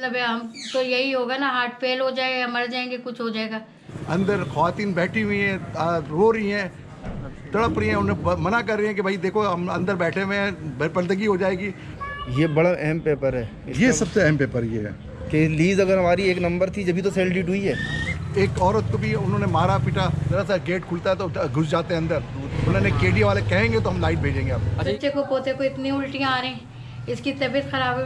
मतलब है हम तो यही होगा ना, हार्ट फेल हो जाए या मर जाएंगे, कुछ हो जाएगा। अंदर ख्वातीन बैठी हुई हैं, रो रही हैं, तड़प रही हैं, उन्हें मना कर रही हैं कि भाई देखो हम अंदर बैठे हुए हैं, बेपर्दगी हो जाएगी। ये बड़ा अहम पेपर है, ये सबसे अहम पेपर ये है कि लीज अगर हमारी 1 नंबर थी जब तो सेल डीड हुई है। एक औरत को भी उन्होंने मारा पीटा, जरा सा गेट खुलता है तो घुस जाते हैं अंदर। उन्होंने केडी वाले कहेंगे तो हम लाइट भेजेंगे आप। बच्चे को पोते को इतनी उल्टियाँ आ रही, इसकी तबीयत खराब है।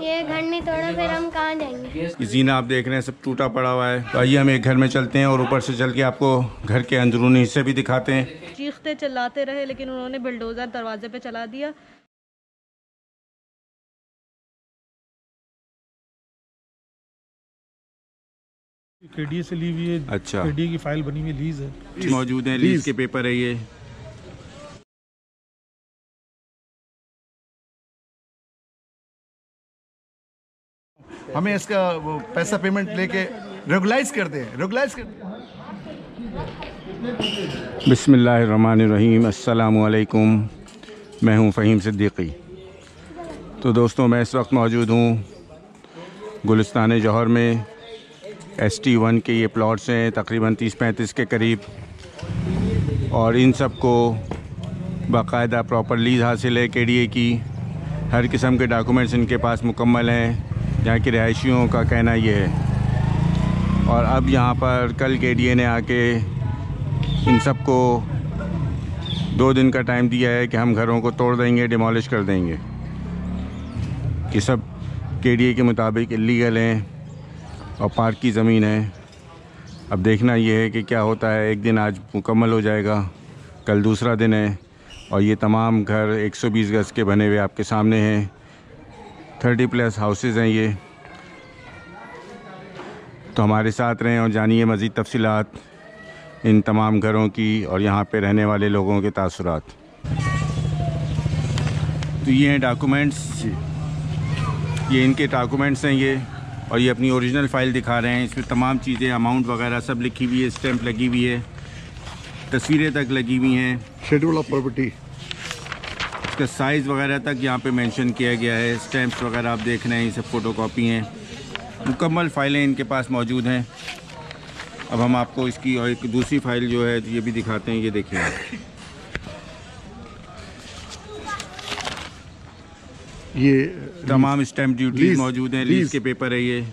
ये घर नहीं तोड़ा फिर हम कहाँ जाएंगे। जीना आप देख रहे हैं सब टूटा पड़ा हुआ है। तो आइए हम एक घर में चलते हैं और ऊपर से चल के आपको घर के अंदरूनी हिस्से भी दिखाते हैं। चीखते चिल्लाते रहे लेकिन उन्होंने बुलडोजर दरवाजे पे चला दिया। केडीए से ली हुई है। अच्छा, केडीए की फाइल बनी हुई लीज है, मौजूद है, लीज के पेपर है ये। हमें इसका वो पैसा पेमेंट लेके रेगुलाइज कर दें, रेगुलाइज कर दें। बिस्मिल्लाहिर्रहमानिर्रहीम, अस्सलामु अलैकुम। मैं हूं फ़हीम सिद्दीकी। तो दोस्तों मैं इस वक्त मौजूद हूं गुलिस्तान जौहर में। ST1 के ये प्लॉट्स हैं तकरीबन 30-35 के करीब, और इन सब को बाकायदा प्रॉपर लीज हासिल है KDA की। हर किस्म के डॉक्यूमेंट्स इनके पास मुकम्मल हैं, यहाँ के रिहायशियों का कहना ये है। और अब यहाँ पर कल KDA ने आके इन सब को 2 दिन का टाइम दिया है कि हम घरों को तोड़ देंगे, डिमोलिश कर देंगे, कि सब KDA के मुताबिक इल्लीगल हैं और पार्क की ज़मीन है। अब देखना ये है कि क्या होता है। एक दिन आज मुकम्मल हो जाएगा, कल दूसरा दिन है, और ये तमाम घर 120 गज़ के बने हुए आपके सामने हैं। 30+ हाउसेज़ हैं ये। तो हमारे साथ रहें और जानिए मज़ीद तफसीलात इन तमाम घरों की और यहाँ पे रहने वाले लोगों के तासुरात। तो ये हैं डॉक्यूमेंट्स, ये इनके डॉक्यूमेंट्स हैं ये, और ये अपनी ओरिजिनल फ़ाइल दिखा रहे हैं। इसमें तमाम चीज़ें, अमाउंट वगैरह सब लिखी हुई है, स्टैंप लगी हुई है, तस्वीरें तक लगी हुई हैं, शेड्यूल ऑफ प्रॉपर्टी, इसका साइज़ वगैरह तक यहाँ पे मेंशन किया गया है। स्टैंप्स वगैरह आप देख रहे हैं, ये सब फ़ोटोकॉपी हैं, मुकम्मल फ़ाइलें इनके पास मौजूद हैं। अब हम आपको इसकी और एक दूसरी फ़ाइल जो है ये भी दिखाते हैं। ये देखिए, ये तमाम स्टैम्प ड्यूटीज मौजूद हैं, लीज के पेपर है ये।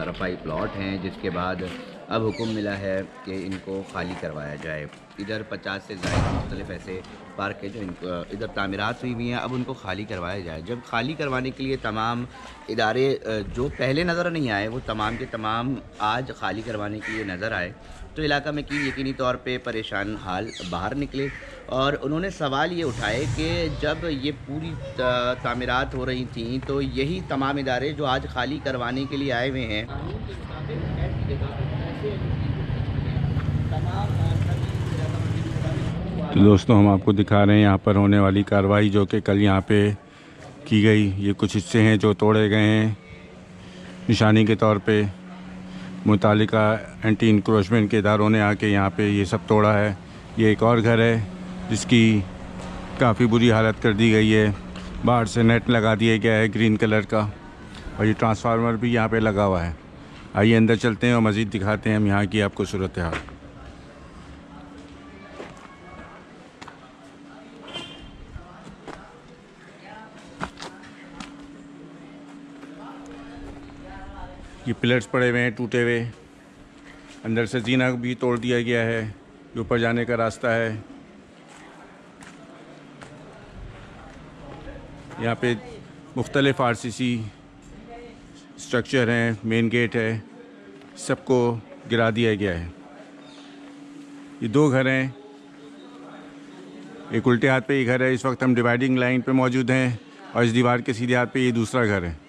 रफाई प्लॉट हैं, जिसके बाद अब हुक्म मिला है कि इनको खाली करवाया जाए। इधर 50 से ज़्यादा मुख्तलिफ ऐसे पार्क है जो इनको इधर तामीरात हुई हुई हैं, अब उनको खाली करवाया जाए। जब खाली करवाने के लिए तमाम इदारे जो पहले नज़र नहीं आए वो तमाम के तमाम आज खाली करवाने के लिए नज़र आए, तो इलाका में की यकीनी तौर पे परेशान हाल बाहर निकले। और उन्होंने सवाल ये उठाए कि जब ये पूरी तामीरात हो रही थी तो यही तमाम इदारे जो आज खाली करवाने के लिए आए हुए हैं, तो दोस्तों हम आपको दिखा रहे हैं यहाँ पर होने वाली कार्रवाई जो कि कल यहाँ पे की गई। ये कुछ हिस्से हैं जो तोड़े गए हैं निशानी के तौर पे। मुतालिका एंटी इंक्रोचमेंट के इदारों ने आके यहाँ पे ये सब तोड़ा है। ये एक और घर है जिसकी काफ़ी बुरी हालत कर दी गई है, बाहर से नेट लगा दिया गया है ग्रीन कलर का, और ये ट्रांसफार्मर भी यहाँ पे लगा हुआ है। आइए अंदर चलते हैं और मज़ीद दिखाते हैं हम यहाँ की आपको सूरत हाल। ये पिलर्स पड़े हुए हैं टूटे हुए, अंदर से जीना भी तोड़ दिया गया है, ये ऊपर जाने का रास्ता है। यहाँ पे मुख्तलिफ RCC स्ट्रक्चर हैं, मेन गेट है, सबको गिरा दिया गया है। ये 2 घर हैं, एक उल्टे हाथ पे ये घर है। इस वक्त हम डिवाइडिंग लाइन पे मौजूद हैं और इस दीवार के सीधे हाथ पे ये दूसरा घर है।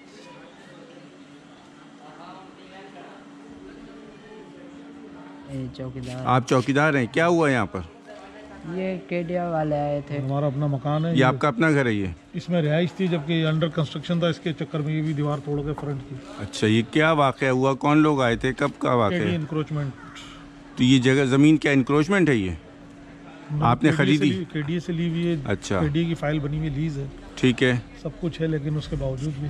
चौकीदार। आप चौकीदार हैं? क्या हुआ यहाँ पर? ये केडिया वाले आए थे। हमारा अपना मकान है, ये आपका अपना घर है? ये इसमें रिहाइश थी जबकि अंडर कंस्ट्रक्शन था, इसके चक्कर में ये भी दीवार तोड़ के फ्रंट की। अच्छा, ये क्या वाक़या हुआ? कौन लोग आए थे? कब का वाक़या है? इंक्रोचमेंट। तो ये जगह ज़मीन क्या इंक्रोचमेंट है? ये आपने खरीदी? केडीए से ली हुई है। अच्छा। केडीए की फाइल बनी हुई लीज है, ठीक है। सब कुछ है, लेकिन उसके बावजूद भी।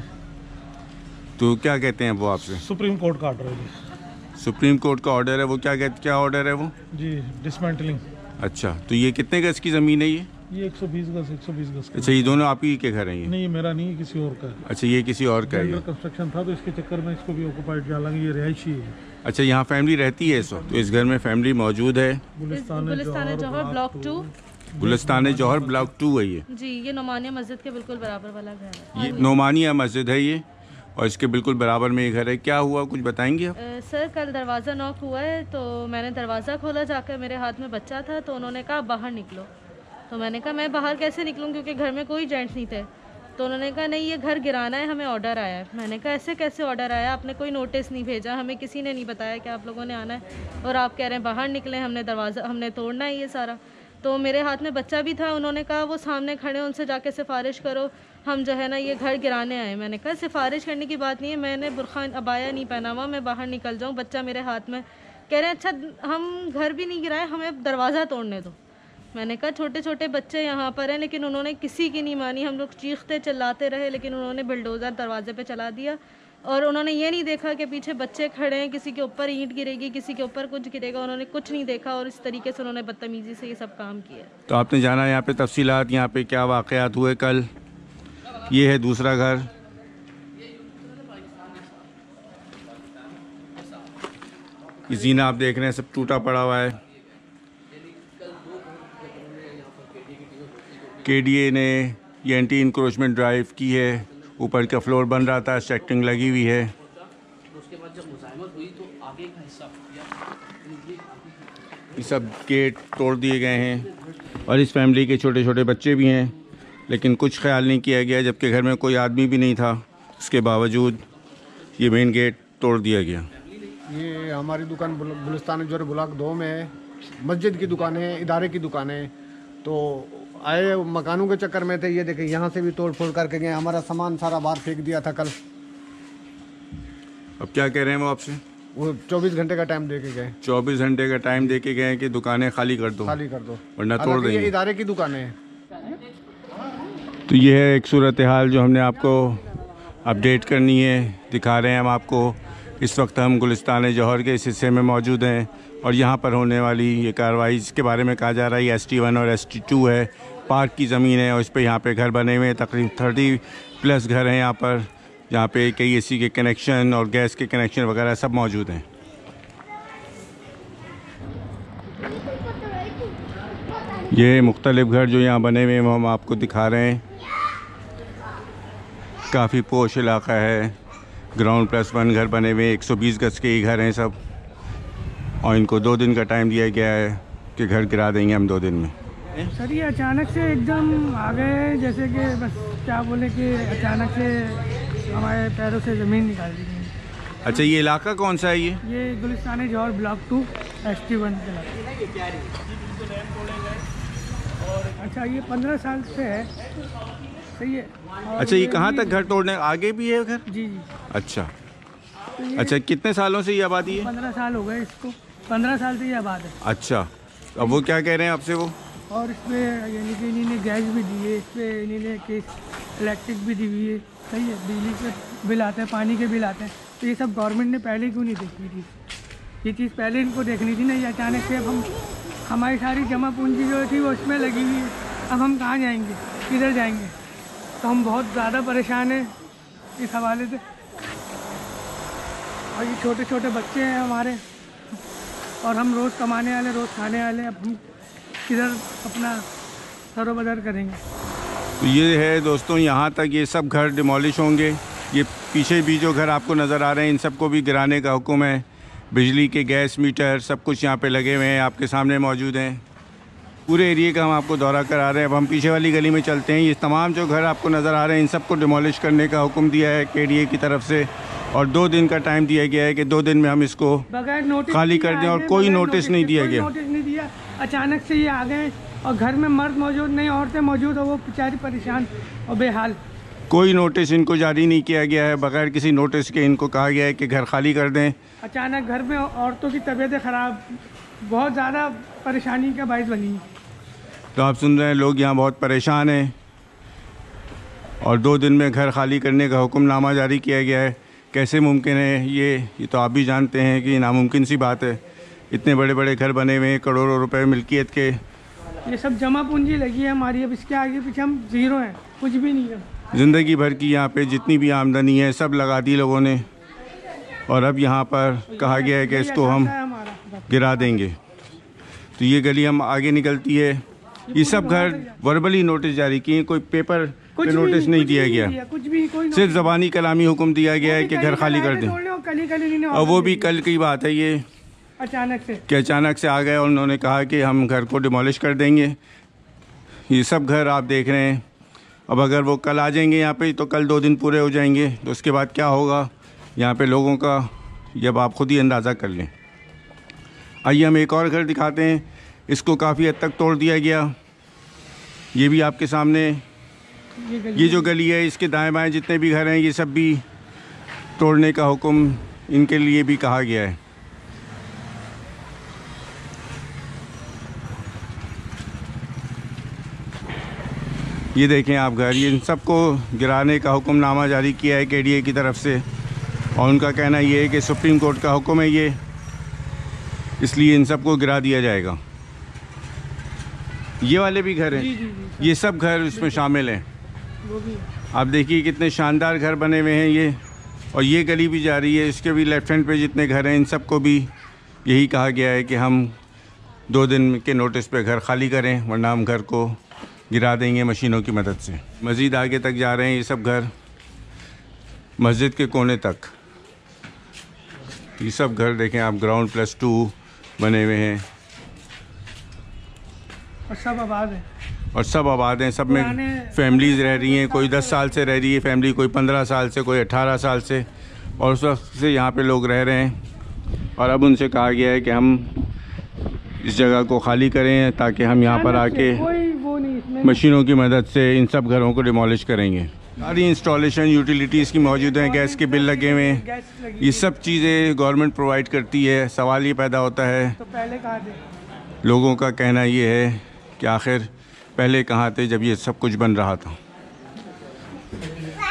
तो क्या कहते हैं वो आपसे? सुप्रीम कोर्ट का ऑर्डर है जी। सुप्रीम कोर्ट का ऑर्डर है वो? क्या ऑर्डर है वो? जी, डिसमेंटलिंग। अच्छा, तो ये कितने गज की ज़मीन है ये? 120 गज का। अच्छा, ये दोनों आप ही के घर हैं ये? नहीं, ये मेरा नहीं है, किसी और का है। अच्छा, ये किसी और का है ये? कंस्ट्रक्शन था तो इसके चक्कर में इसको भी ऑक्युपाइड, हालांकि ये रिहायशी है। अच्छा, यहाँ फैमिली रहती है इस वक्त? तो इस घर में फैमिली मौजूद है। गुलिस्तान जौहर ब्लॉक 2। गुलिस्तान जौहर ब्लॉक 2 है ये जी। ये नोमानिया मस्जिद के बिल्कुल बराबर वाला घर है। ये नोमानिया मस्जिद है ये, और इसके बिल्कुल बराबर में ये घर है। क्या हुआ, कुछ बताएंगे आप? सर, कल दरवाज़ा नॉक हुआ है तो मैंने दरवाज़ा खोला, जाकर मेरे हाथ में बच्चा था तो उन्होंने कहा बाहर निकलो। तो मैंने कहा मैं बाहर कैसे निकलूँ, क्योंकि घर में कोई जेंट्स नहीं थे। तो उन्होंने कहा नहीं, ये घर गिराना है, हमें ऑर्डर आया है। मैंने कहा ऐसे कैसे ऑर्डर आया, आपने कोई नोटिस नहीं भेजा, हमें किसी ने नहीं बताया कि आप लोगों ने आना है, और आप कह रहे हैं बाहर निकलें, हमने तोड़ना है ये सारा। तो मेरे हाथ में बच्चा भी था, उन्होंने कहा वो सामने खड़े, उनसे जाके सिफारिश करो, हम जो है ना ये घर गिराने आए। मैंने कहा सिफारिश करने की बात नहीं है, मैंने बुरखा अबाया नहीं पहना हुआ, मैं बाहर निकल जाऊँ, बच्चा मेरे हाथ में। कह रहे हैं अच्छा हम घर भी नहीं गिराए, हमें दरवाज़ा तोड़ने दो। मैंने कहा छोटे छोटे बच्चे यहाँ पर हैं, लेकिन उन्होंने किसी की नहीं मानी। हम लोग चीखते चिल्लाते रहे, लेकिन उन्होंने बुलडोज़र दरवाजे पे चला दिया, और उन्होंने ये नहीं देखा कि पीछे बच्चे खड़े हैं, किसी के ऊपर ईंट गिरेगी, किसी के ऊपर कुछ गिरेगा। उन्होंने कुछ नहीं देखा, और इस तरीके से उन्होंने बदतमीज़ी से ये सब काम किया। तो आपने जाना यहाँ पे तफसीलात, यहाँ पे क्या वाक़यात हुए कल? ये है दूसरा घर। ये जीना आप देख रहे हैं सब टूटा पड़ा हुआ है। केडीए ने ये एंटी इंक्रोचमेंट ड्राइव की है, ऊपर का फ्लोर बन रहा था, सेक्टिंग लगी हुई है। ये सब गेट तोड़ दिए गए हैं, और इस फैमिली के छोटे छोटे बच्चे भी हैं, लेकिन कुछ ख्याल नहीं किया गया, जबकि घर में कोई आदमी भी नहीं था। इसके बावजूद ये मेन गेट तोड़ दिया गया। ये हमारी दुकान गुलिस्तान जौहर ब्लॉक 2 में है। मस्जिद की दुकान है, इदारे की दुकान है। तो आए मकानों के चक्कर में थे, ये देखें यहाँ से भी तोड़ फोड़ करके गए, हमारा सामान सारा बाहर फेंक दिया था कल। अब क्या कह रहे हैं वो आपसे? वो 24 घंटे का टाइम दे के गए। 24 घंटे का टाइम दे के गए कि दुकानें खाली कर दो, वरना तोड़ देंगे। ये इदारे की दुकानें हैं। तो ये है एक सूरत हाल जो हमने आपको अपडेट करनी है, दिखा रहे हैं हम आपको। इस वक्त हम गुलिस्तान जौहर के इस हिस्से में मौजूद हैं, और यहाँ पर होने वाली ये कार्रवाई जिसके बारे में कहा जा रहा है ST1 और ST2 है। पार्क की ज़मीन है, और इस पर यहाँ पे घर बने हुए हैं, तकरीबन 30+ घर हैं यहाँ पर, जहाँ पे कई AC के कनेक्शन और गैस के कनेक्शन वगैरह सब मौजूद हैं। ये मुख्तलिफ घर जो यहाँ बने हुए हैं वो हम आपको दिखा रहे हैं। काफ़ी पोश इलाका है, ग्राउंड +1 घर बने हुए, 120 गज के ही घर हैं सब, और इनको 2 दिन का टाइम दिया गया है कि घर गिरा देंगे हम 2 दिन में। सर ये अचानक से एकदम आ गए, जैसे कि बस क्या बोले कि अचानक से हमारे पैरों से ज़मीन निकाल दी गई। अच्छा, ये इलाका कौन सा है ये गुलिस्तान जौहर ब्लॉक 2 ST1 के। अच्छा, ये 15 साल से है, सही है। अच्छा, ये कहाँ तक घर तोड़ने आगे भी है घर? जी जी। अच्छा अच्छा, कितने सालों से ये आबादी है? 15 साल हो गए इसको, 15 साल से ये आबाद है। अच्छा, अब वो क्या कह रहे हैं आपसे वो? और इसमें यानी कि इन्होंने गैस भी दी है, इस पर इन्होंने केस इलेक्ट्रिक भी दी हुई है, सही है। बिजली के बिल आते हैं, पानी के बिल आते हैं, तो ये सब गवर्नमेंट ने पहले क्यों नहीं देखी थी? ये चीज़ पहले इनको देखनी थी ना। ये अचानक से अब हमारी सारी जमा पूंजी जो थी वो उसमें लगी हुई है, अब हम कहाँ जाएंगे, किधर जाएंगे? तो हम बहुत ज़्यादा परेशान हैं इस हवाले से। और ये छोटे छोटे बच्चे हैं हमारे, और हम रोज़ कमाने वाले, रोज़ खाने वाले, अब हम किधर अपना सरोबदर करेंगे? तो ये है दोस्तों, यहाँ तक ये सब घर डिमोलिश होंगे। ये पीछे भी जो घर आपको नज़र आ रहे हैं इन सबको भी गिराने का हुक्म है। बिजली के गैस मीटर सब कुछ यहाँ पे लगे हुए हैं, आपके सामने मौजूद हैं। पूरे एरिया का हम आपको दौरा करा रहे हैं। अब हम पीछे वाली गली में चलते हैं। ये तमाम जो घर आपको नज़र आ रहे हैं इन सबको डिमोलिश करने का हुक्म दिया है KDA की तरफ से, और 2 दिन का टाइम दिया गया है कि 2 दिन में हम इसको खाली कर दें, और कोई नोटिस नहीं दिया गया। नोटिस नहीं दिया, अचानक से ये आ गए, और घर में मर्द मौजूद नहीं, औरतें मौजूद, और वो बेचारी परेशान और बेहाल। कोई नोटिस इनको जारी नहीं किया गया है, बगैर किसी नोटिस के इनको कहा गया है कि घर खाली कर दें। अचानक घर में औरतों की तबीयतें ख़राब, बहुत ज़्यादा परेशानी का बायस बनी। तो आप सुन रहे हैं लोग यहाँ बहुत परेशान हैं और 2 दिन में घर खाली करने का हुक्मनामा जारी किया गया है। कैसे मुमकिन है ये तो आप भी जानते हैं कि नामुमकिन सी बात है। इतने बड़े बड़े घर बने हुए हैं, करोड़ों रुपए मिल्कियत के। ये सब जमा पूंजी लगी है हमारी, अब इसके आगे पीछे हम जीरो हैं, कुछ भी नहीं है। ज़िंदगी भर की यहाँ पे जितनी भी आमदनी है सब लगा दी लोगों ने और अब यहाँ पर कहा गया है कि इसको हम गिरा देंगे। तो ये गली हम आगे निकलती है। ये सब घर वर्बली नोटिस जारी किए, कोई पेपर पे नोटिस नहीं दिया गया, सिर्फ ज़बानी कलामी हुक्म दिया गया है कि घर खाली कर दें। और वो भी कल की बात है ये, अचानक से आ गए और उन्होंने कहा कि हम घर को डिमोलिश कर देंगे। ये सब घर आप देख रहे हैं। अब अगर वो कल आ जाएंगे यहाँ पे तो कल 2 दिन पूरे हो जाएंगे, तो उसके बाद क्या होगा यहाँ पे लोगों का, जब आप खुद ही अंदाज़ा कर लें। आइए हम एक और घर दिखाते हैं। इसको काफ़ी हद तक तोड़ दिया गया। ये भी आपके सामने, ये जो गली है इसके दाएं बाएं जितने भी घर हैं ये सब भी तोड़ने का हुक्म इनके लिए भी कहा गया है। ये देखें आप घर, ये इन सबको गिराने का हुक्मनामा जारी किया है KDA की तरफ से और उनका कहना ये है कि सुप्रीम कोर्ट का हुक्म है ये, इसलिए इन सबको गिरा दिया जाएगा। ये वाले भी घर हैं, ये सब घर इसमें शामिल हैं। आप देखिए कितने शानदार घर बने हुए हैं ये, और ये गली भी जा रही है, इसके भी लेफ्ट हैंड पे जितने घर हैं इन सबको भी यही कहा गया है कि हम 2 दिन के नोटिस पे घर खाली करें, वरना हम घर को गिरा देंगे मशीनों की मदद से। मज़ीद आगे तक जा रहे हैं ये सब घर, मस्जिद के कोने तक। ये सब घर देखें आप, ग्राउंड +2 बने हुए हैं और सब आबाद है। और सब आबाद हैं, सब में फैमिलीज़ रह रही हैं। कोई 10 साल से रह रही है फैमिली, कोई 15 साल से, कोई 18 साल से, और उस वक्त से यहाँ पे लोग रह रहे हैं। और अब उनसे कहा गया है कि हम इस जगह को खाली करें ताकि हम यहाँ पर आके मशीनों की मदद से इन सब घरों को डिमोलिश करेंगे। सारी इंस्टॉलेशन यूटिलिटीज़ की मौजूद हैं, गैस के बिल लगे हुए हैं, ये सब चीज़ें गवर्नमेंट प्रोवाइड करती है। सवाल ये पैदा होता है, तो पहले कहाँ थे? लोगों का कहना ये है कि आखिर पहले कहाँ थे जब ये सब कुछ बन रहा था।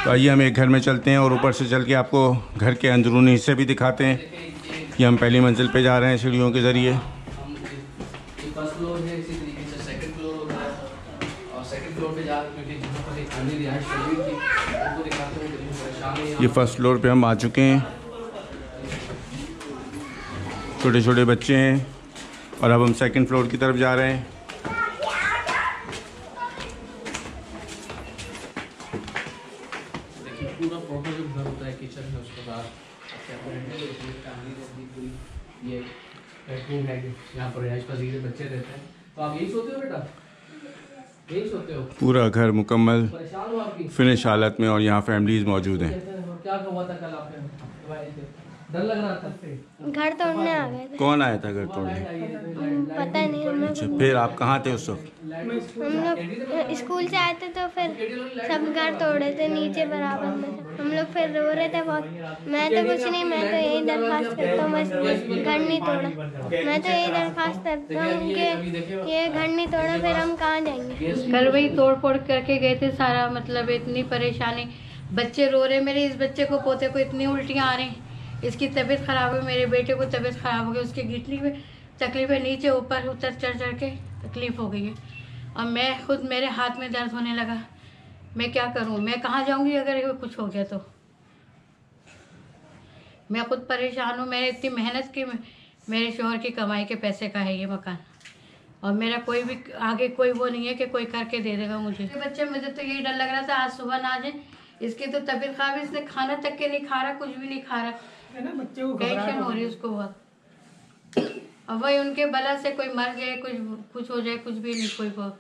तो आइए हम एक घर में चलते हैं और ऊपर से चल के आपको घर के अंदरूनी हिस्से भी दिखाते हैं। ये हम पहली मंजिल पे जा रहे हैं सीढ़ियों के ज़रिए। ये फर्स्ट फ्लोर पे हम आ चुके हैं। छोटे छोटे बच्चे हैं और अब हम सेकंड फ्लोर की तरफ जा रहे हैं। पूरा प्रॉपर जो घर होता है किचन है, उसके बाद ये बेडरूम है, यहाँ पर रिहाइश पजीर बच्चे रहते हैं। तो आप यही सोते हो बेटा, यही सोते हो? पूरा घर मुकम्मल फिनिश हालत में और यहाँ फैमिलीज मौजूद हैं। क्या हुआ था कल आपके? डर लग रहा था? घर तोड़ने आ गए थे। कौन आया था घर तोड़ने? पता नहीं हमें। अच्छा, फिर आप कहाँ थे उस वक्त? हम लोग स्कूल से आए थे तो फिर सब घर तोड़े थे नीचे बराबर में। हम लोग फिर रो रहे थे बहुत। मैं तो कुछ नहीं, मैं तो यही दरख्वास्त करता हूँ बस घर नहीं तोड़ा। मैं तो यही दरख्वास्त करता हूँ कि ये घर नहीं तोड़ा, फिर हम कहाँ जाएंगे। कल वही तोड़ फोड़ करके गए थे सारा, मतलब इतनी परेशानी, बच्चे रो रहे। मेरे इस बच्चे को, पोते को इतनी उल्टियाँ आ रही, इसकी तबीयत ख़राब है, मेरे बेटे को तबीयत ख़राब हो गई, उसकी गिटली में तकलीफ है, नीचे ऊपर उतर चढ़ के तकलीफ़ हो गई है। और मैं खुद, मेरे हाथ में दर्द होने लगा। मैं क्या करूं, मैं कहाँ जाऊंगी अगर ये कुछ हो गया तो? मैं खुद परेशान हूँ। मैंने इतनी मेहनत की, मेरे शोहर की कमाई के पैसे का है ये मकान, और मेरा कोई भी आगे कोई वो नहीं है कि कोई करके दे देगा मुझे। बच्चे, मुझे तो यही डर लग रहा था आज सुबह ना आ जाए। इसकी तो तबीयत खराब है, इसने खाना तक के नहीं खा रहा, कुछ भी नहीं खा रहा, टेंशन हो रही है उसको बहुत। अब वही उनके बला से कोई मर जाए, कुछ हो जाए, कुछ भी नहीं। कोई वो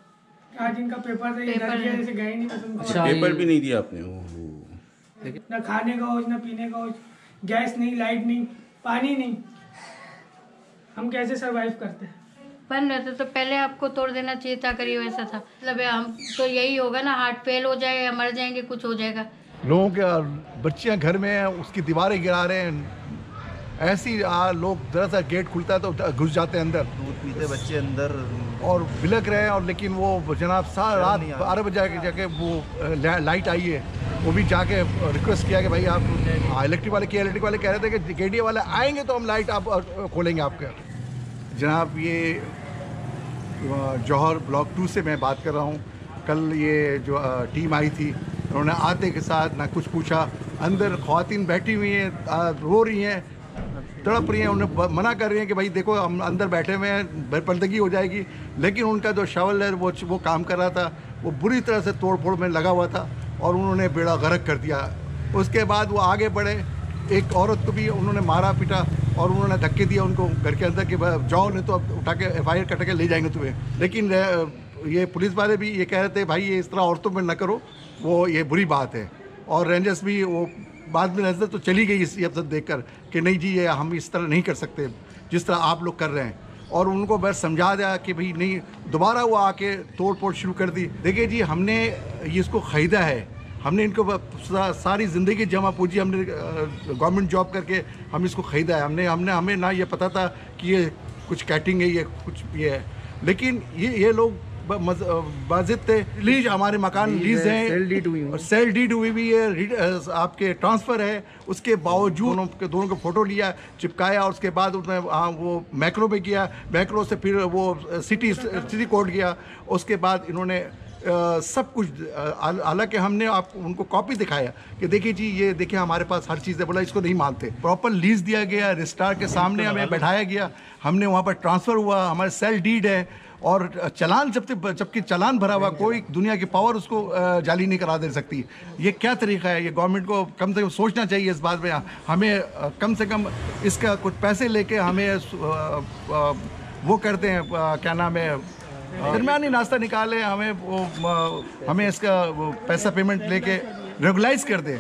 आज इनका पेपर गए नहीं। अच्छा, पेपर भी नहीं दिया आपने? ना खाने का होश, ना पीने का होश, गैस नहीं, लाइट नहीं, पानी नहीं, हम कैसे सरवाइव करते हैं? बन रहे थे तो पहले आपको तोड़ देना चाहिए था, करिए वैसा था। मतलब हम तो यही होगा ना, हार्ट फेल हो जाए या मर जाएंगे, कुछ हो जाएगा। लोगों के बच्चियां घर में हैं, उसकी दीवारें गिरा रहे हैं, ऐसी लोग जरा सा गेट खुलता है तो घुस जाते हैं अंदर, दूध पीते बच्चे अंदर और बिलक रहे हैं। और लेकिन वो जनाब सारा रात 12 बजे जाके वो लाइट आई है, वो भी जाके रिक्वेस्ट किया कि भाई आप इलेक्ट्रिक वाले कह रहे थे कि केडीए वाले आएंगे तो हम लाइट आप खोलेंगे आपका। जनाब ये जौहर ब्लॉक 2 से मैं बात कर रहा हूँ। कल ये जो टीम आई थी, उन्होंने आते के साथ ना कुछ पूछा, अंदर ख़वातीन बैठी हुई हैं, रो रही हैं, तड़प रही हैं, उन्हें मना कर रही हैं कि भाई देखो हम अंदर बैठे हुए हैं, बेपर्दगी हो जाएगी। लेकिन उनका जो शवल है वो काम कर रहा था, वो बुरी तरह से तोड़ फोड़ में लगा हुआ था और उन्होंने बेड़ा गर्क कर दिया। उसके बाद वो आगे बढ़े, एक औरत को भी उन्होंने मारा पीटा और उन्होंने धक्के दिया उनको घर के अंदर कि जाओ नहीं तो अब उठा के FIR कट के ले जाएंगे तुम्हें। लेकिन ये पुलिस वाले भी ये कह रहे थे भाई ये इस तरह औरतों में न करो, वो ये बुरी बात है। और रेंजर्स भी वो बाद में नजर तो चली गई ये सब देखकर कि नहीं जी ये हम इस तरह नहीं कर सकते जिस तरह आप लोग कर रहे हैं। और उनको बस समझा दिया कि भाई नहीं, दोबारा वो आके तोड़ फोड़ शुरू कर दी। देखिए जी हमने ये इसको ख़रीदा है, हमने इनको सारी ज़िंदगी जमा पूंजी हमने गवर्नमेंट जॉब करके हम इसको ख़रीदा है। हमें ना ये पता था कि ये कुछ कैटिंग है, ये कुछ ये है। लेकिन ये लोग बाजिद थे, लीज हमारे मकान लीज हैं, सेल डीड हुई भी है, आपके ट्रांसफ़र है। उसके बावजूद दोनों का फ़ोटो लिया, चिपकाया और उसके बाद उसमें वो मैक्रो पे किया, मैक्रो से फिर वो सिटी कोड किया। उसके बाद इन्होंने सब कुछ, हालांकि हमने आपको उनको कॉपी दिखाया कि देखिए जी ये देखिए हमारे पास हर चीज़ है, बोला इसको नहीं मानते। प्रॉपर लीज दिया गया, रजिस्ट्रार के सामने हमें बैठाया गया, हमने वहाँ पर ट्रांसफ़र हुआ, हमारे सेल डीड है और चालान जबकि चालान भरा हुआ, कोई दुनिया की पावर उसको जाली नहीं करा दे सकती। ये क्या तरीका है? ये गवर्नमेंट को कम से कम सोचना चाहिए इस बात में। हमें कम से कम इसका कुछ पैसे लेके हमें वो करते हैं, क्या नाम है, दरमियानी नाश्ता निकाले, हमें इसका पैसा पेमेंट लेके रेगुलाइज कर दें,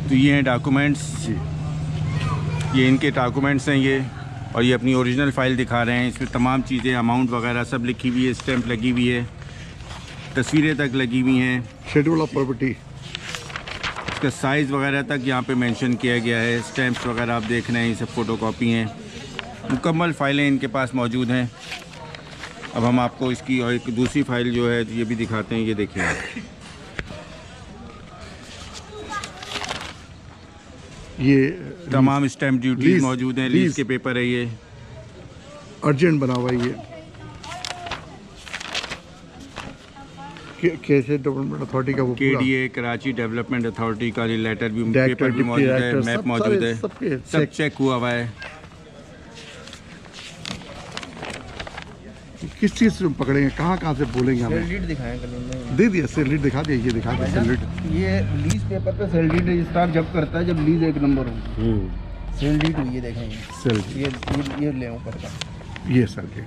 तो ये हैं डॉक्यूमेंट्स, ये इनके डॉक्यूमेंट्स हैं ये, और ये अपनी ओरिजिनल फ़ाइल दिखा रहे हैं। इसमें तमाम चीज़ें, अमाउंट वगैरह सब लिखी हुई है, स्टैंप लगी हुई है, तस्वीरें तक लगी हुई हैं, शेड्यूल ऑफ प्रॉपर्टी, इसका साइज़ वगैरह तक यहाँ पे मेंशन किया गया है। स्टैंप्स वगैरह आप देख रहे हैं, ये सब फ़ोटोकॉपी हैं, मुकम्मल फ़ाइलें इनके पास मौजूद हैं। अब हम आपको इसकी और एक दूसरी फ़ाइल जो है ये भी दिखाते हैं, ये देखिए। ये तमाम स्टैम्प ड्यूटी मौजूद हैं, लीज के पेपर है, ये अर्जेंट बना हुआ है। ये कैसे डेवलपमेंट अथॉरिटी का वो KDA कराची डेवलपमेंट अथॉरिटी का लेटर भी पेपर भी मौजूद है, मैप मौजूद है, सब चेक हुआ है। किस चीज़ से पकड़ेंगे, कहाँ से बोलेंगे हमें? सेल डीड दिखाएं कल, दे दिया सेल डीड दिखा दिया, ये दिखा दिया सेल डीड। ये लीज पेपर पे सेल डीड रजिस्ट्रार जब करता है जब लीज एक नंबर हो, सेल डीड हुई है, देखेंगे सेल ये ले ऊपर का, ये सेल डीड,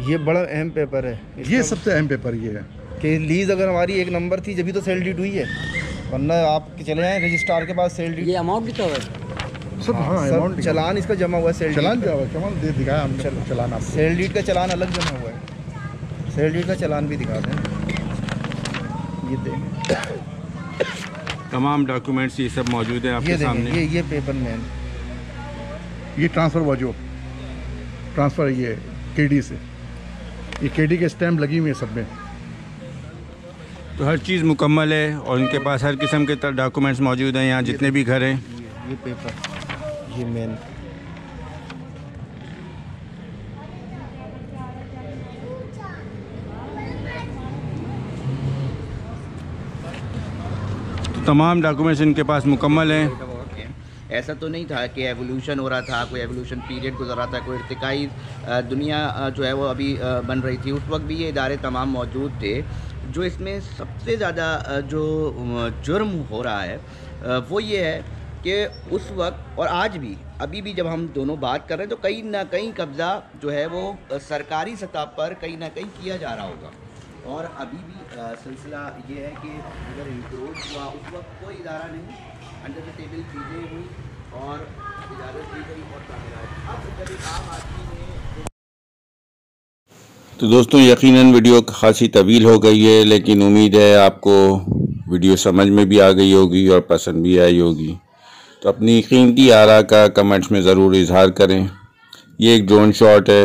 ये बड़ा अहम पेपर है। ये सबसे अहम पेपर ये है कि लीज अगर हमारी एक नंबर थी जब तो सेल डीड हुई है, वरना आप चले जाएँ रजिस्ट्रार के पास सेल डीड। ये अमाउंट कितना है सब? हाँ, सब चलान इसका जमा हुआ है, सेल चलान दे दिखाया हमने, चलान आपको। सेल डीड का चलान अलग जमा हुआ है, सेल डीड का चलान भी दिखा दें, ये देखें तमाम डॉक्यूमेंट्स ये सब मौजूद है आपके सामने। ये पेपर में ये ट्रांसफ़र हुआ, जो ट्रांसफ़र ये KD से, ये KD के स्टैम्प लगी हुई है सब में, तो हर चीज़ मुकम्मल है और इनके पास हर किस्म के डॉक्यूमेंट्स मौजूद हैं यहाँ जितने भी घर हैं। ये पेपर, ये मेन तो तमाम डॉक्यूमेंट्स इनके पास मुकम्मल हैं। ऐसा तो नहीं था कि एवोल्यूशन हो रहा था, कोई एवोल्यूशन पीरियड गुजर रहा था, कोई इर्तिकाई दुनिया जो है वो अभी बन रही थी। उस वक्त भी ये इदारे तमाम मौजूद थे। जो इसमें सबसे ज़्यादा जो जुर्म हो रहा है वो ये है कि उस वक्त और आज भी, अभी भी जब हम दोनों बात कर रहे हैं तो कहीं ना कहीं कब्ज़ा जो है वो सरकारी सतह पर कहीं ना कहीं किया जा रहा होगा। और अभी भी सिलसिला ये है कि अगर इंक्रोच हुआ उस वक्त कोई इदारा नहीं, अंडर द टेबल चीज़ें हुई और इजाज़त दी गई और तामीरात। अब कभी आम आदमी ने तो दोस्तों यकीनन वीडियो खासी तवील हो गई है, लेकिन उम्मीद है आपको वीडियो समझ में भी आ गई होगी और पसंद भी आई होगी। तो अपनी कीमती आरा का कमेंट्स में ज़रूर इजहार करें। ये एक ड्रोन शॉट है,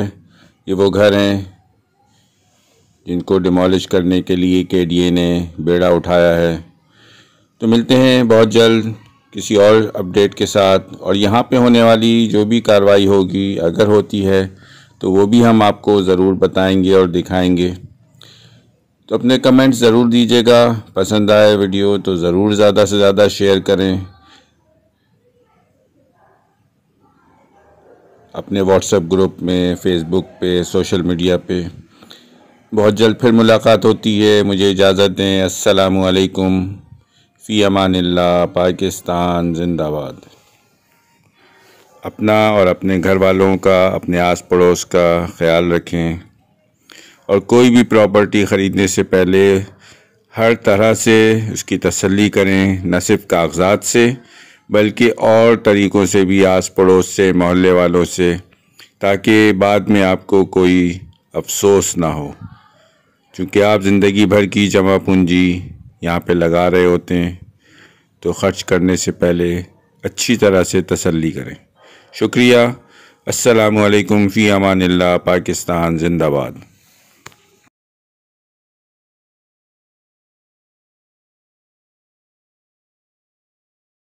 ये वो घर हैं जिनको डिमोलिश करने के लिए KDA ने बेड़ा उठाया है। तो मिलते हैं बहुत जल्द किसी और अपडेट के साथ, और यहाँ पे होने वाली जो भी कार्रवाई होगी अगर होती है तो वो भी हम आपको ज़रूर बताएंगे और दिखाएंगे। तो अपने कमेंट्स ज़रूर दीजिएगा। पसंद आए वीडियो तो ज़रूर ज़्यादा से ज़्यादा शेयर करें। अपने व्हाट्सएप ग्रुप में, फेसबुक पे, सोशल मीडिया पे। बहुत जल्द फिर मुलाकात होती है। मुझे इजाज़त दें। अस्सलामु अलैकुम। फ़ी अमानिल्लाह। पाकिस्तान जिंदाबाद। अपना और अपने घर वालों का, अपने आस पड़ोस का ख्याल रखें, और कोई भी प्रॉपर्टी ख़रीदने से पहले हर तरह से उसकी तसल्ली करें, न सिर्फ कागज़ात से बल्कि और तरीक़ों से भी, आस पड़ोस से, मोहल्ले वालों से, ताकि बाद में आपको कोई अफसोस ना हो। क्योंकि आप ज़िंदगी भर की जमा पूंजी यहाँ पे लगा रहे होते हैं, तो ख़र्च करने से पहले अच्छी तरह से तसल्ली करें। शुक्रिया। अस्सलामु अलैकुम। फ़ी अमानिल्लाह। पाकिस्तान जिंदाबाद।